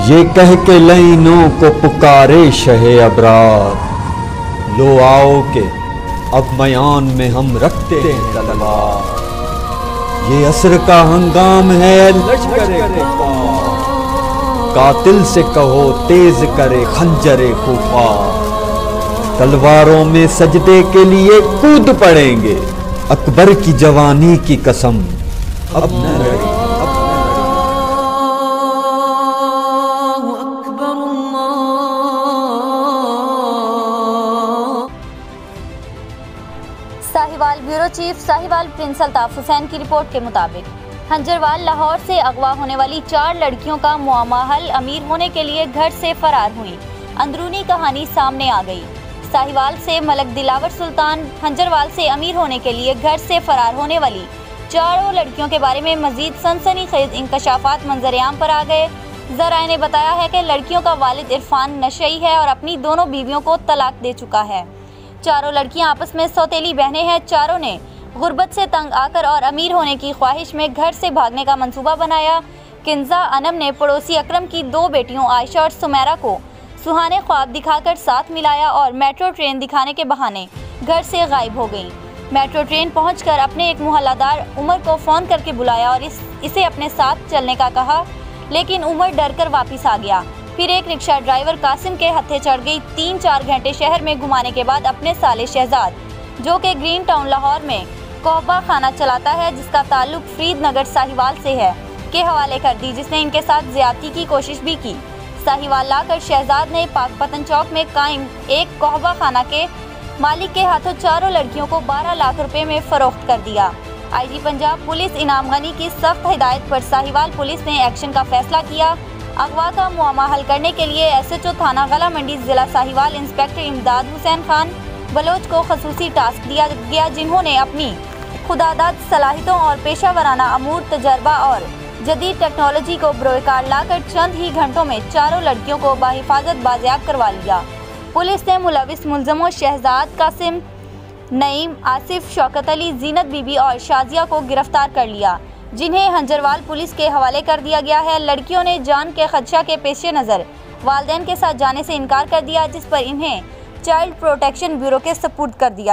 ये कह के लाइनों को पुकारे शहे अबरार, लो आओ के अब मयान में हम रखते हैं तलवार। ये असर का हंगाम है लश्करे कुफ्फार, कातिल से कहो तेज करे खंजरे खुफार। तलवारों में सजदे के लिए कूद पड़ेंगे, अकबर की जवानी की कसम अब न रही। Sahiwal bureau chief Sahiwal Prince Altaf Hussain की रिपोर्ट के मुताबिक हंजरवाल लाहौर से अगवा होने वाली 4 लड़कियों का मुआमा हल अमीर होने के लिए घर से फरार हुई। अंदरूनी कहानी सामने आ गई। साहिवाल से मलक दिलावर सुल्तान हंजरवाल से अमीर होने के लिए घर से फरार होने वाली 4 लड़कियों के बारे में मजीद सनसनीखेज इंकशाफात मंजरेआम पर आ गए। ज़राए ने बताया है कि लड़कियों का वालिद इरफान नशई है और अपनी दोनों बीवियों को तलाक दे चुका है। 4 लड़कियां आपस में सौतेली बहनें हैं। चारों ने गुर्बत से तंग आकर और अमीर होने की ख्वाहिश में घर से भागने का मंसूबा बनाया। किंजा अनम ने पड़ोसी अकरम की 2 बेटियों आयशा और सुमेरा को सुहाने ख्वाब दिखाकर साथ मिलाया और मेट्रो ट्रेन दिखाने के बहाने घर से गायब हो गई। मेट्रो ट्रेन पहुंचकर अपने एक मोहल्लादार उमर को फ़ोन करके बुलाया और इसे अपने साथ चलने का कहा, लेकिन उमर डर कर वापस आ गया। फिर एक रिक्शा ड्राइवर कासिम के हत्थे चढ़ गई। 3-4 घंटे शहर में घुमाने के बाद अपने साले शहजाद, जो कि ग्रीन टाउन लाहौर में कहबा खाना चलाता है जिसका ताल्लुक फरीद नगर साहिवाल से है, के हवाले कर दी, जिसने इनके साथ ज्यादती की कोशिश भी की। साहिवाल लाकर शहजाद ने पाकपतन चौक में कायम एक कहबा खाना के मालिक के हाथों 4 लड़कियों को 12 लाख रुपए में फरोख्त कर दिया। IG पंजाब पुलिस इनाम गनी की सख्त हिदायत पर साहिवाल पुलिस ने एक्शन का फैसला किया। अगवा का मुआमा हल करने के लिए SHO थाना गला मंडी जिला साहिवाल इंस्पेक्टर इमदाद हुसैन खान बलोच को खसूसी टास्क दिया गया, जिन्होंने अपनी खुदादाद सलाहियतों और पेशा वराना अमूर तजर्बा और जदीद टेक्नोलॉजी को बरोकार लाकर चंद ही घंटों में 4 लड़कियों को बाहिफाजत बाजियाब करवा लिया। पुलिस ने मुलविस मुलजमों शहजाद कासिम, नईम, आसिफ, शौकत अली, जीनत बीबी और शाजिया को गिरफ्तार कर लिया, जिन्हें हंजरवाल पुलिस के हवाले कर दिया गया है। लड़कियों ने जान के खदशा के पेश नज़र वालिदैन के साथ जाने से इनकार कर दिया, जिस पर इन्हें चाइल्ड प्रोटेक्शन ब्यूरो के सपुर्द कर दिया।